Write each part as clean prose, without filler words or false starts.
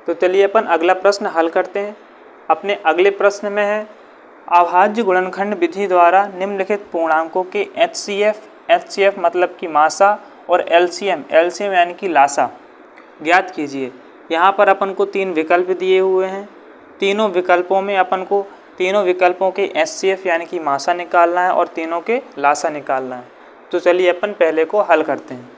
तो चलिए अपन अगला प्रश्न हल करते हैं। अपने अगले प्रश्न में है अभाज्य गुणनखंड विधि द्वारा निम्नलिखित पूर्णांकों के HCF मतलब कि मासा और LCM यानी कि लासा ज्ञात कीजिए। यहाँ पर अपन को 3 विकल्प दिए हुए हैं। तीनों विकल्पों में अपन को तीनों विकल्पों के HCF यानी कि मासा निकालना है और तीनों के लासा निकालना है। तो चलिए अपन पहले को हल करते हैं।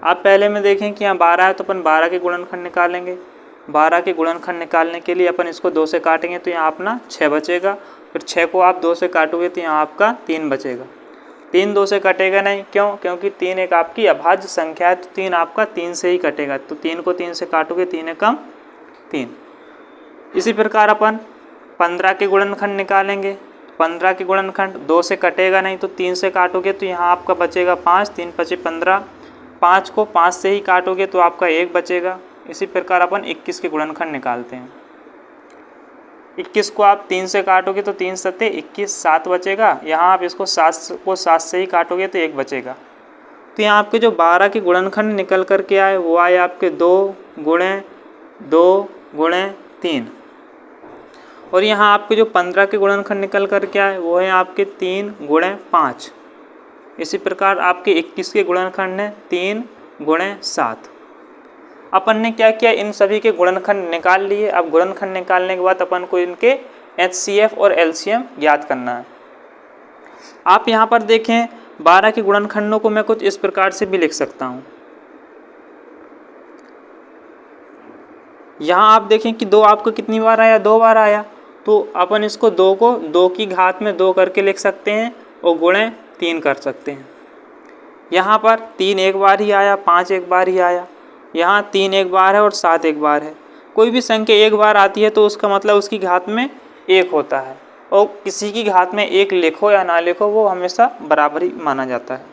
आप पहले में देखें कि यहाँ 12 है तो अपन 12 के गुणनखंड निकालेंगे। 12 के गुणनखंड निकालने के लिए अपन इसको 2 से काटेंगे तो यहाँ अपना 6 बचेगा। फिर 6 को आप 2 से काटोगे तो यहाँ आपका 3 बचेगा। 3 2 से कटेगा नहीं, क्यों? क्योंकि 3 एक आपकी अभाज्य संख्या है, तो 3 आपका 3 से ही कटेगा। तो 3 को 3 से काटोगे 3 एकम 3। इसी प्रकार अपन 15 के गुणनखंड निकालेंगे। 15 के गुणनखंड 2 से कटेगा नहीं, तो 3 से काटोगे तो यहाँ आपका बचेगा 5, 3 5 15। 5 को 5 से ही काटोगे तो आपका 1 बचेगा। इसी प्रकार अपन 21 के गुणनखंड निकालते हैं। 21 को आप 3 से काटोगे तो 3 सत्ते 21, 7 बचेगा। यहाँ आप इसको 7 से ही काटोगे तो 1 बचेगा। तो यहाँ आपके जो 12 के गुणनखंड निकल कर के आए वो आए आपके 2 गुणे 2 गुणे 3। और यहाँ आपके जो 15 के गुणनखंड निकल कर के आए वो है आपके 3 गुणे 5। इसी प्रकार आपके 21 के गुणनखंड है 3 गुणे 7। अपन ने क्या किया, इन सभी के गुणनखंड निकाल लिए। अब गुणनखंड निकालने के बाद अपन को इनके HCF और LCM ज्ञात करना है। आप यहाँ पर देखें 12 के गुणनखंडों को मैं कुछ इस प्रकार से भी लिख सकता हूँ। यहाँ आप देखें कि 2 आपको कितनी बार आया, 2 बार आया। तो अपन इसको 2 को 2 की घात में 2 करके लिख सकते हैं और गुणे 3 कर सकते हैं। यहाँ पर 3 एक बार ही आया, 5 एक बार ही आया। यहाँ 3 एक बार है और 7 एक बार है। कोई भी संख्या एक बार आती है तो उसका मतलब उसकी घात में 1 होता है, और किसी की घात में 1 लिखो या ना लिखो वो हमेशा बराबर ही माना जाता है।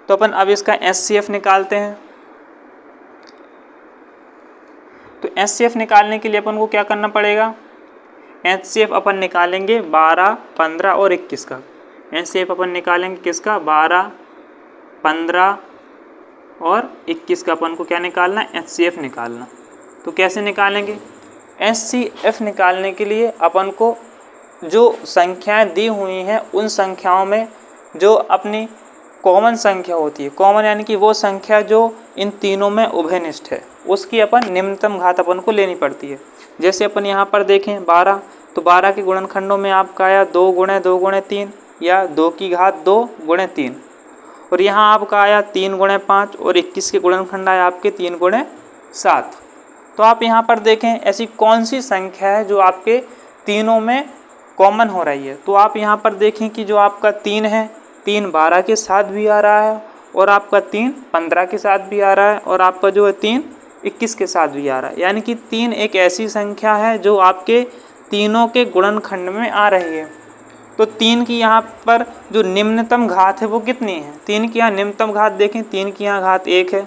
तो अपन अब इसका HCF निकालते हैं। तो HCF निकालने के लिए अपन को क्या करना पड़ेगा, HCF अपन निकालेंगे 12, 15 और 21 का। HCF अपन निकालेंगे किसका, 12, 15 और 21 का अपन को क्या निकालना है, HCF निकालना। तो कैसे निकालेंगे, HCF निकालने के लिए अपन को जो संख्याएं दी हुई हैं उन संख्याओं में जो अपनी कॉमन संख्या होती है, कॉमन यानी कि वो संख्या जो इन तीनों में उभयनिष्ठ है, उसकी अपन निम्नतम घात अपन को लेनी पड़ती है। जैसे अपन यहाँ पर देखें 12, तो 12 के गुणनखंडों में आपका आया 2 गुणे 2 गुणे 3 या 2 की घात 2 गुणे 3। और यहाँ आपका आया 3 गुणे 5 और 21 के गुणनखंड आया आपके 3 गुणे 7। तो आप यहाँ पर देखें ऐसी कौन सी संख्या है जो आपके तीनों में कॉमन हो रही है। तो आप यहाँ पर देखें कि जो आपका 3 है, 3 12 के साथ भी आ रहा है और आपका 3 15 के साथ भी आ रहा है और आपका जो है 3 21 के साथ भी आ रहा है। यानी कि 3 एक ऐसी संख्या है जो आपके तीनों के गुणनखंड में आ रही है। तो 3 की यहाँ पर जो निम्नतम घात है वो कितनी है, 3 की यहाँ निम्नतम घात देखें, 3 की यहाँ घात 1 है,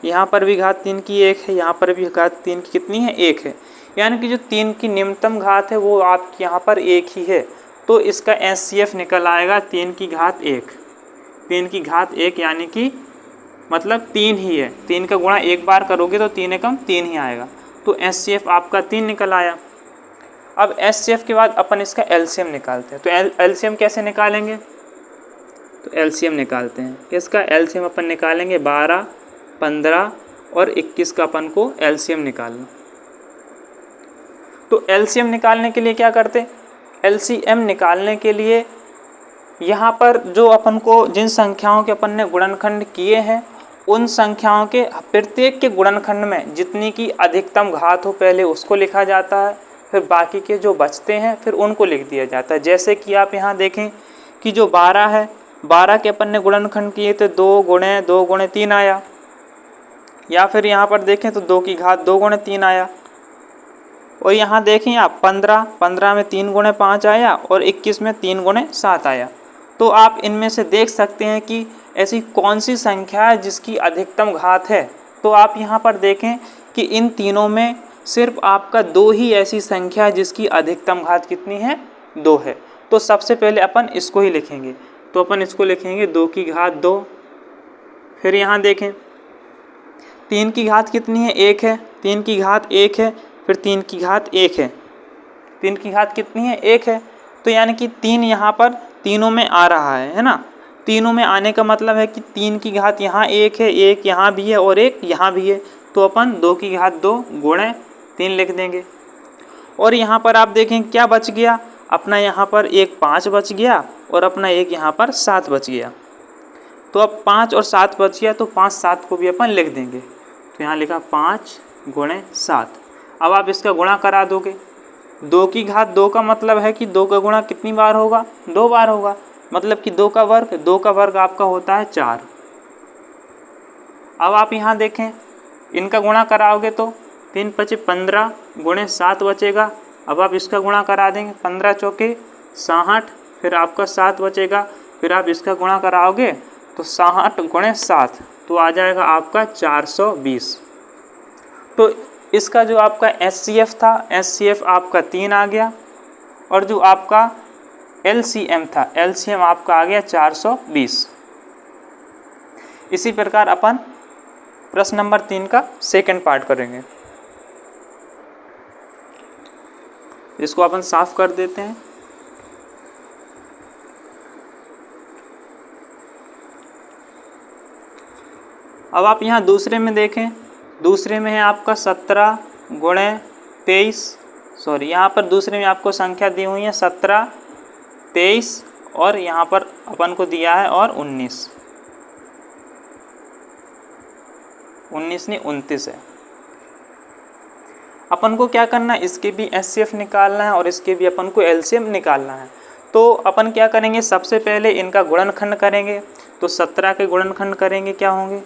यहाँ पर भी घात 3 की 1 है, यहाँ पर भी घात 3 की कितनी है, 1 है। यानी कि जो 3 की निम्नतम घात है वो आपकी यहाँ पर 1 ही है। तो इसका HCF निकल आएगा 3 की घात 1। 3 की घात 1 यानी कि मतलब 3 ही है। 3 का गुणा एक बार करोगे तो 3 एकम 3 ही आएगा। तो HCF आपका 3 निकल आया। अब HCF के बाद अपन इसका LCM निकालते हैं। तो LCM कैसे निकालेंगे, तो LCM निकालते हैं। इसका LCM अपन निकालेंगे 12, 15 और 21 का अपन को LCM निकालना। तो LCM निकालने के लिए क्या करते, LCM निकालने के लिए यहाँ पर जो अपन को जिन संख्याओं के अपन ने गुणनखंड किए हैं उन संख्याओं के प्रत्येक के गुणनखंड में जितनी की अधिकतम घात हो पहले उसको लिखा जाता है, फिर बाकी के जो बचते हैं फिर उनको लिख दिया जाता है। जैसे कि आप यहाँ देखें कि जो 12 है, 12 के अपन ने गुणनखंड किए थे 2 गुणे 2 गुणे 3 आया, या फिर यहाँ पर देखें तो 2 की घात 2 गुणे 3 आया। और यहाँ देखें आप 15 में 3 गुणे 5 आया और 21 में 3 गुणे 7 आया। तो आप इनमें से देख सकते हैं कि ऐसी कौन सी संख्या है जिसकी अधिकतम घात है। तो आप यहाँ पर देखें कि इन तीनों में सिर्फ आपका 2 ही ऐसी संख्या है जिसकी अधिकतम घात कितनी है, 2 है। तो सबसे पहले अपन इसको ही लिखेंगे। तो अपन इसको लिखेंगे 2 की घात 2। फिर यहाँ देखें 3 की घात कितनी है, 1 है, 3 की घात 1 है, फिर 3 की घात 1 है, 3 की घात कितनी है, 1 है। तो यानी कि 3 यहाँ पर तीनों में आ रहा है ना। तीनों में आने का मतलब है कि 3 की घात यहाँ 1 है, 1 यहाँ भी है और 1 यहाँ भी है, तो अपन 2 की घात 2 गुणे 3 लिख देंगे। और यहाँ पर आप देखें क्या बच गया, अपना यहाँ पर एक 5 बच गया और अपना एक यहाँ पर 7 बच गया। तो अब 5 और 7 बच गया, तो 5 7 को भी अपन लिख देंगे। तो यहाँ लिखा 5 गुणे 7। अब आप इसका गुणा करा दोगे, 2 की घात 2 का मतलब है कि 2 का गुणा कितनी बार होगा, 2 बार होगा, मतलब कि 2 का वर्ग आपका होता है 4। अब आप यहाँ देखें, इनका गुणा कराओगे तो 3 पचे 15 गुणे 7 बचेगा। अब आप इसका गुणा करा देंगे, 15 चौके 60, फिर आपका 7 बचेगा, फिर आप इसका गुणा कराओगे तो 60 गुणे 7, तो आ जाएगा आपका 420। तो इसका जो आपका SCF था, SCF आपका 3 आ गया, और जो आपका LCM था, LCM आपका आ गया 420। इसी प्रकार अपन प्रश्न नंबर 3 का सेकंड पार्ट करेंगे। इसको अपन साफ कर देते हैं। अब आप यहाँ दूसरे में देखें, दूसरे में है आपका 17 गुणे 23, सॉरी यहाँ पर दूसरे में आपको संख्या दी हुई है 17, 23 और यहाँ पर अपन को दिया है और 19 नहीं 29 है। अपन को क्या करना है, इसके भी SCF निकालना है और इसके भी अपन को LCM निकालना है। तो अपन क्या करेंगे, सबसे पहले इनका गुणनखंड करेंगे। तो 17 के गुणनखंड करेंगे, क्या होंगे,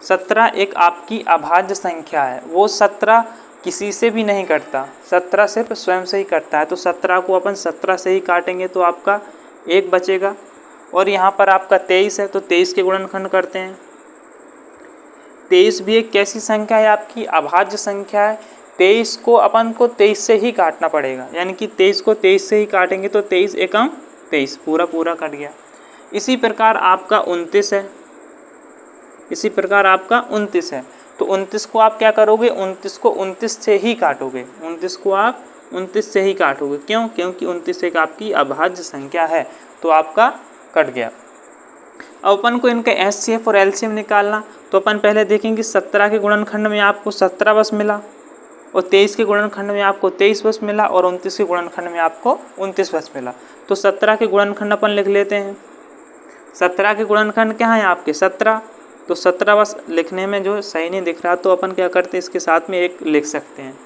17 एक आपकी अभाज्य संख्या है, वो 17 किसी से भी नहीं कटता, 17 सिर्फ स्वयं से ही कटता है। तो 17 को अपन 17 से ही काटेंगे तो आपका 1 बचेगा। और यहाँ पर आपका 23 है, तो 23 के गुणनखंड करते हैं। 23 भी एक कैसी संख्या है, आपकी अभाज्य संख्या है। 23 को अपन को 23 से ही काटना पड़ेगा, यानी कि 23 को 23 से ही काटेंगे तो 23 एकम 23 पूरा पूरा कट गया। इसी प्रकार आपका 29 है, इसी प्रकार आपका 29 है। तो 29 को आप क्या करोगे, 29 को 29 से ही काटोगे, 29 को आप 29 से ही काटोगे। क्यों, क्योंकि 29 एक आपकी अभाज्य संख्या है, तो आपका कट गया। अब अपन को इनका SCF और LCM निकालना। तो अपन पहले देखेंगे 17 के गुणनखंड में आपको 17 बस मिला, और 23 के गुणनखंड में आपको 23 बस मिला, और 29 के गुणनखंड में आपको 29 बस मिला। तो 17 के गुणनखंड अपन लिख लेते हैं। 17 के गुणनखंड क्या है आपके 17, तो 17 बस लिखने में जो सही नहीं दिख रहा, तो अपन क्या करते हैं, इसके साथ में 1 लिख सकते हैं।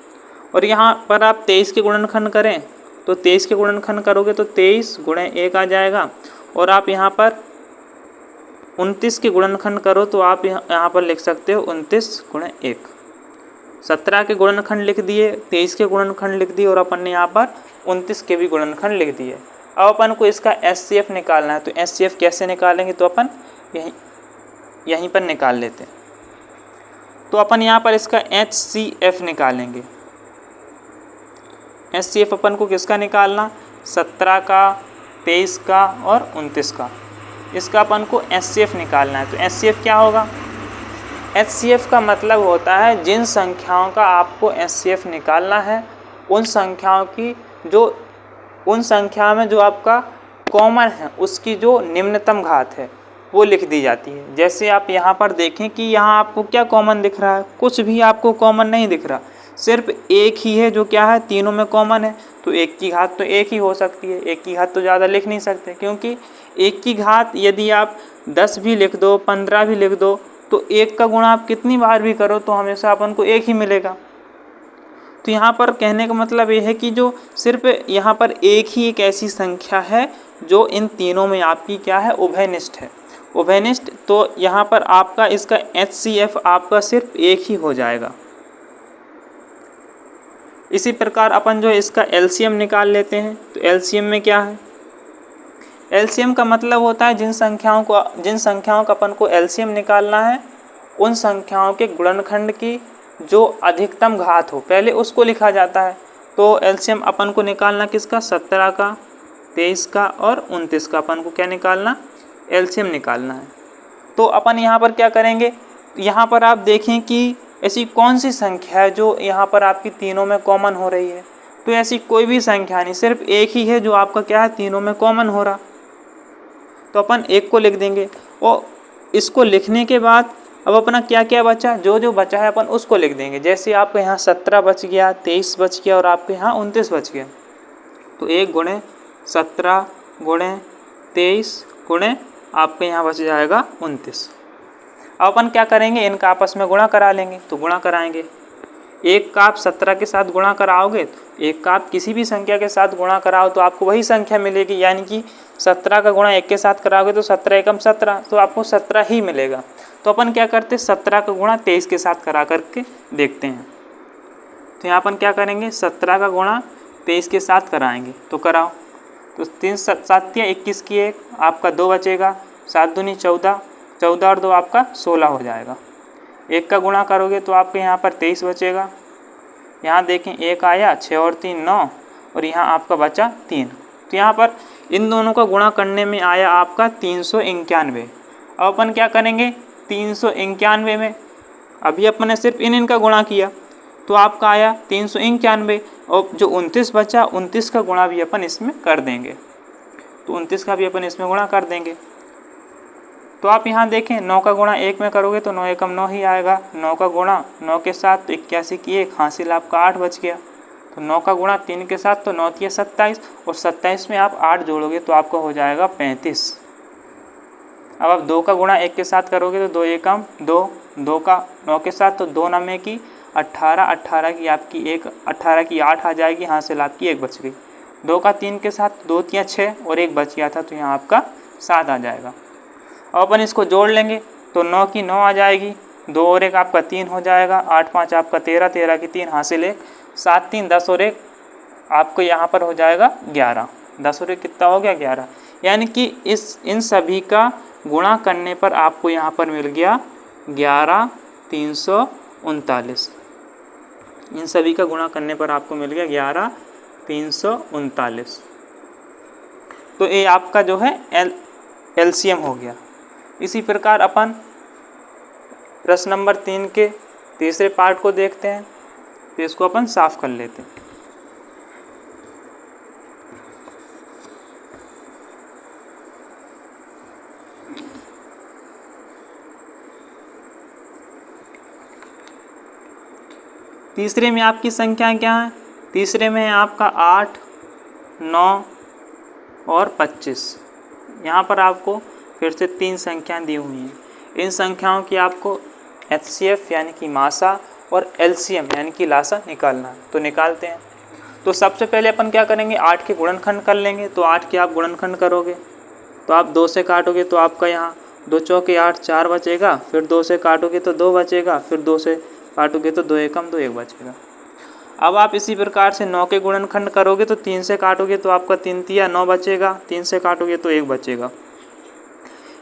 और यहाँ पर आप 23 के गुणनखंड करें, तो 23 के गुणनखंड करोगे तो 23 गुणे 1 आ जाएगा। और आप यहाँ पर 29 के गुणनखंड करो तो आप यहाँ पर लिख सकते हो 29 गुणे 1। 17 के गुणनखंड लिख दिए, 23 के गुणनखंड लिख दिए, और अपन ने यहाँ पर 29 के भी गुणनखंड लिख दिए। अब अपन को इसका SCF निकालना है। तो SCF कैसे निकालेंगे, तो अपन यहीं पर निकाल लेते हैं। तो अपन यहाँ पर इसका HCF निकालेंगे। SCF अपन को किसका निकालना, 17 का, 23 का और 29 का, इसका अपन को SCF निकालना है। तो SCF क्या होगा, HCF का मतलब होता है जिन संख्याओं का आपको SCF निकालना है, उन संख्याओं की उन संख्या में जो आपका कॉमन है उसकी जो निम्नतम घात है वो लिख दी जाती है। जैसे आप यहाँ पर देखें कि यहाँ आपको क्या कॉमन दिख रहा है, कुछ भी आपको कॉमन नहीं दिख रहा, सिर्फ एक ही है जो क्या है, तीनों में कॉमन है। तो 1 की घात तो 1 ही हो सकती है, 1 की घात तो ज़्यादा लिख नहीं सकते, क्योंकि 1 की घात यदि आप 10 भी लिख दो, 15 भी लिख दो, तो 1 का गुणा आप कितनी बार भी करो तो हमेशा अपन को 1 ही मिलेगा। तो यहाँ पर कहने का मतलब ये है कि जो सिर्फ यहाँ पर एक ही एक ऐसी संख्या है जो इन तीनों में आपकी क्या है, उभयनिष्ठ है, उभयनिष्ठ। तो यहाँ पर आपका इसका HCF आपका सिर्फ 1 ही हो जाएगा। इसी प्रकार अपन जो इसका LCM निकाल लेते हैं। तो LCM में क्या है, LCM का मतलब होता है जिन संख्याओं का अपन को LCM निकालना है, उन संख्याओं के गुणनखंड की जो अधिकतम घात हो पहले उसको लिखा जाता है। तो LCM अपन को निकालना किसका, 17 का, 23 का और 29 का अपन को क्या निकालना, LCM निकालना है। तो अपन यहाँ पर क्या करेंगे, यहाँ पर आप देखें कि ऐसी कौन सी संख्या है जो यहाँ पर आपकी तीनों में कॉमन हो रही है। तो ऐसी कोई भी संख्या नहीं, सिर्फ एक ही है जो आपका क्या है तीनों में कॉमन हो रहा। तो अपन एक को लिख देंगे और इसको लिखने के बाद अब अपना क्या क्या बचा, जो जो बचा है अपन उसको लिख देंगे। जैसे आपके यहाँ 17 बच गया, 23 बच गया और आपके यहाँ 29 बच गया। तो 1 गुणे 17 गुणे 23 गुणे आपके यहाँ बच जाएगा 29। अब अपन क्या करेंगे, इनका आपस में गुणा करा लेंगे। तो गुणा कराएंगे, एक का आप 17 के साथ गुणा कराओगे तो एक का आप किसी भी संख्या के साथ गुणा कराओ तो आपको वही संख्या मिलेगी। यानी कि 17 का गुणा 1 के साथ कराओगे तो 17 एकम 17, तो आपको 17 ही मिलेगा। तो अपन क्या करते हैं, 17 का गुणा 23 के साथ करा करके देखते हैं। तो यहाँ अपन क्या करेंगे, 17 का गुणा 23 के साथ कराएंगे। तो कराओ, तो 3 7 21 की 1 आपका 2 बचेगा, 7 दूनी 14, 14 और 2 आपका 16 हो जाएगा। 1 का गुणा करोगे तो आपके यहाँ पर 23 बचेगा। यहाँ देखें 1 आया, 6 और 3 9 और यहाँ आपका बचा 3। तो यहाँ पर इन दोनों का गुणा करने में आया आपका 391। अब अपन क्या करेंगे, 391 में अभी अपन ने सिर्फ इनका गुणा किया तो आपका आया 391 और जो 29 बचा 29 का गुणा भी अपन इसमें कर देंगे। तो 29 का भी अपन इसमें गुणा कर देंगे। तो आप यहाँ देखें 9 का गुणा 1 में करोगे तो 9 एकम 9 ही आएगा। 9 का गुणा 9 के साथ तो 81 की 1 हासिल आपका 8 बच गया। तो 9 का गुणा 3 के साथ तो 9 तिया 27 और 27 में आप 8 जोड़ोगे तो आपका हो जाएगा 35। अब आप 2 का गुणा 1 के साथ करोगे तो 2 एकम 2, 2 का 9 के साथ तो 2 9 की 18, 18 की आपकी 1, 18 की 8 आ जाएगी, हासिल आपकी 1 बच गई। 2 का 3 के साथ 2 तिया 6 और 1 बच गया था तो यहाँ आपका 7 आ जाएगा। अब अपन इसको जोड़ लेंगे तो 9 की 9 आ जाएगी, 2 और 1 आपका 3 हो जाएगा, 8 5 आपका 13, 13 की 3 हासिल 1, 7 3 10 और 1 आपको यहाँ पर हो जाएगा 11। 10 और 1 कितना हो गया 11। यानी कि इन सभी का गुणा करने पर आपको यहाँ पर मिल गया 11,339। इन सभी का गुणा करने पर आपको मिल गया 11,339। तो ये आपका जो है एलसीएम हो गया। इसी प्रकार अपन प्रश्न नंबर 3 के तीसरे पार्ट को देखते हैं। तो इसको अपन साफ कर लेते हैं। तीसरे में आपकी संख्या क्या है, तीसरे में है आपका 8 9 और 25। यहाँ पर आपको फिर से 3 संख्याएं दी हुई हैं। इन संख्याओं की आपको एचसीएफ यानी कि मासा और एलसीएम यानी कि लासा निकालना है। तो निकालते हैं। तो सबसे पहले अपन क्या करेंगे, 8 के गुणनखंड कर लेंगे। तो 8 के आप गुणनखंड करोगे तो आप 2 से काटोगे तो आपका यहाँ 2 चौके 8 4 बचेगा, फिर 2 से काटोगे तो 2 बचेगा, फिर 2 से काटोगे तो 2 एकम 2 1 बचेगा। अब आप इसी प्रकार से 9 के गुणनखंड करोगे तो 3 से काटोगे तो आपका 3 तिया 9 बचेगा, 3 से काटोगे तो 1 बचेगा।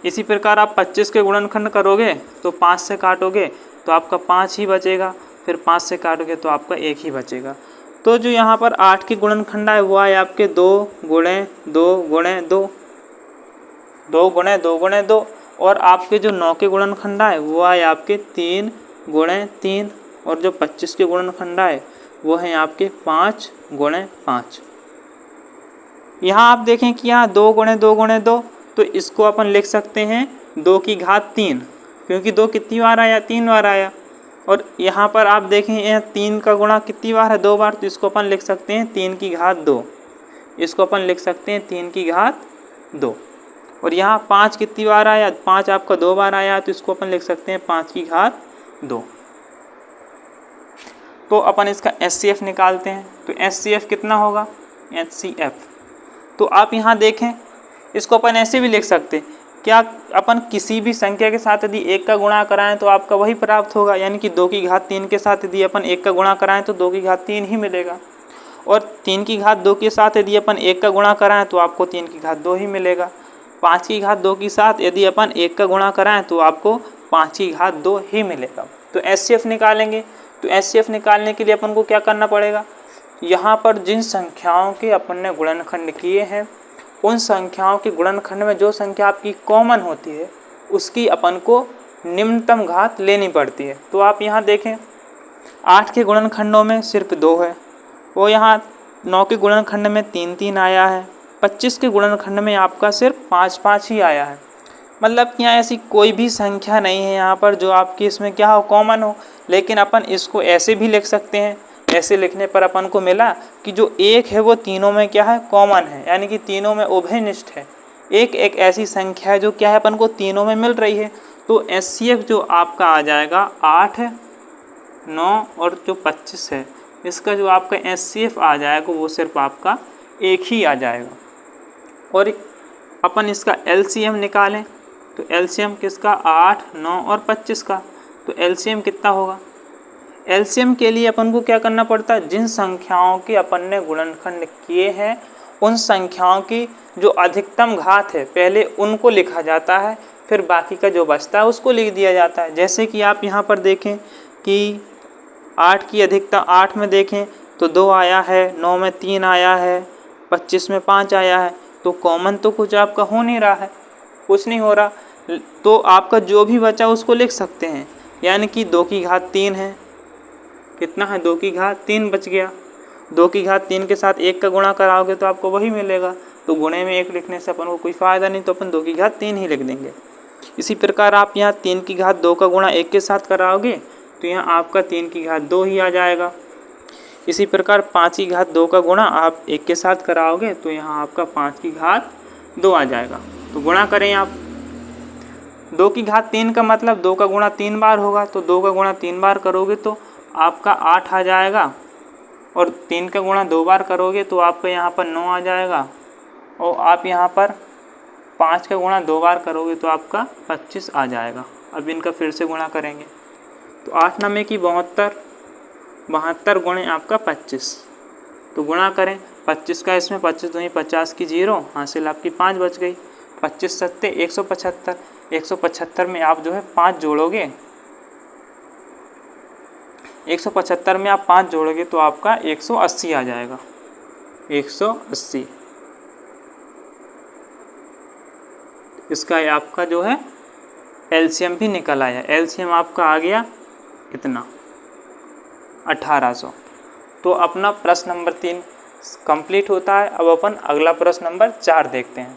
इसी प्रकार आप 25 के गुणनखंड करोगे तो 5 से काटोगे तो आपका 5 ही बचेगा, फिर 5 से काटोगे तो आपका 1 ही बचेगा। तो जो यहाँ पर 8 के गुणनखंड आए वो आए आपके 2 गुणे 2 गुणे 2, 2 गुणे 2 गुणे 2, और आपके जो 9 के गुणनखंड आए वो आए आपके 3 गुणे 3, और जो 25 के गुणनखंड आए वो हैं आपके 5 गुणे 5। यहाँ आप देखें कि यहाँ 2 गुणे 2 गुणे 2, तो इसको अपन लिख सकते हैं 2 की घात 3, क्योंकि 2 कितनी बार आया 3 बार आया। और यहाँ पर आप देखें यहाँ 3 का गुणा कितनी बार है 2 बार, तो इसको अपन लिख सकते हैं 3 की घात 2, इसको अपन लिख सकते हैं 3 की घात 2। और यहाँ 5 कितनी बार आया 5 आपका 2 बार आया, तो इसको अपन लिख सकते हैं 5 की घात 2। तो अपन इसका एचसीएफ निकालते हैं। तो एचसीएफ कितना होगा, एचसीएफ, तो आप यहाँ देखें इसको अपन ऐसे भी लिख सकते हैं, क्या अपन किसी भी संख्या के साथ यदि 1 का गुणा कराएं तो आपका वही प्राप्त होगा। यानी कि 2 की घात 3 के साथ यदि अपन 1 का गुणा कराएं तो 2 की घात 3 ही मिलेगा, और 3 की घात 2 के साथ यदि अपन 1 का गुणा कराएं तो आपको 3 की घात 2 ही मिलेगा। 5 की घात 2 के साथ यदि अपन 1 का गुणा कराएं तो आपको 5 की घात 2 ही मिलेगा। तो एचसीएफ निकालेंगे। तो एचसीएफ निकालने के लिए अपन को क्या करना पड़ेगा, यहाँ पर जिन संख्याओं के अपन ने गुणनखंड किए हैं उन संख्याओं के गुणनखंड में जो संख्या आपकी कॉमन होती है उसकी अपन को निम्नतम घात लेनी पड़ती है। तो आप यहाँ देखें 8 के गुणनखंडों में सिर्फ 2 है, और यहाँ 9 के गुणनखंड में 3 आया है, 25 के गुणनखंड में आपका सिर्फ 5 ही आया है। मतलब कि यहाँ ऐसी कोई भी संख्या नहीं है यहाँ पर जो आपकी इसमें क्या हो, कॉमन हो। लेकिन अपन इसको ऐसे भी लिख सकते हैं, ऐसे लिखने पर अपन को मिला कि जो 1 है वो तीनों में क्या है, कॉमन है, यानी कि तीनों में उभयनिष्ठ है। एक ऐसी संख्या है जो क्या है, अपन को तीनों में मिल रही है। तो HCF जो आपका आ जाएगा 8, 9 और जो 25 है, इसका जो आपका HCF आ जाएगा वो सिर्फ आपका 1 ही आ जाएगा। और अपन इसका LCM निकालें तो LCM किसका, 8, 9 और 25 का। तो LCM कितना होगा, LCM के लिए अपन को क्या करना पड़ता है, जिन संख्याओं के अपन ने गुणनखंड किए हैं उन संख्याओं की जो अधिकतम घात है पहले उनको लिखा जाता है, फिर बाकी का जो बचता है उसको लिख दिया जाता है। जैसे कि आप यहाँ पर देखें कि 8 की अधिकतम, 8 में देखें तो 2 आया है, 9 में 3 आया है, 25 में 5 आया है। तो कॉमन तो कुछ आपका हो नहीं रहा है, कुछ नहीं हो रहा, तो आपका जो भी बचा उसको लिख सकते हैं। यानी कि 2 की घात 3 है, कितना है, 2 की घात 3 बच गया। 2 की घात 3 के साथ 1 का गुणा कराओगे तो आपको वही मिलेगा। तो गुणे में 1 लिखने से अपन को कोई फ़ायदा नहीं, तो अपन 2 की घात 3 ही लिख देंगे। इसी प्रकार आप यहाँ 3 की घात 2 का गुणा 1 के साथ कराओगे तो यहाँ आपका 3 की घात 2 ही आ जाएगा। इसी प्रकार 5 की घात 2 का गुणा आप 1 के साथ कराओगे तो यहाँ आपका 5 की घात 2 आ जाएगा। तो गुणा करें आप, 2 की घात 3 का मतलब 2 का गुणा 3 बार होगा, तो 2 का गुणा 3 बार करोगे तो आपका 8 आ जाएगा, और 3 का गुणा 2 बार करोगे तो आपका यहाँ पर 9 आ जाएगा, और आप यहाँ पर 5 का गुणा 2 बार करोगे तो आपका 25 आ जाएगा। अब इनका फिर से गुणा करेंगे तो 8 9 की 72, 72 गुणे आपका 25। तो गुणा करें 25 का इसमें, 25 दूनी 50 की 0, हासिल आपकी 5 बच गई। 25 सत्ते 175, 175 में आप जो है 5 जोड़ोगे, 175 में आप 5 जोड़ोगे तो आपका 180 आ जाएगा, 180। इसका आपका जो है LCM भी निकल आया। LCM आपका आ गया कितना, 1800। तो अपना प्रश्न नंबर 3 कंप्लीट होता है। अब अपन अगला प्रश्न नंबर 4 देखते हैं।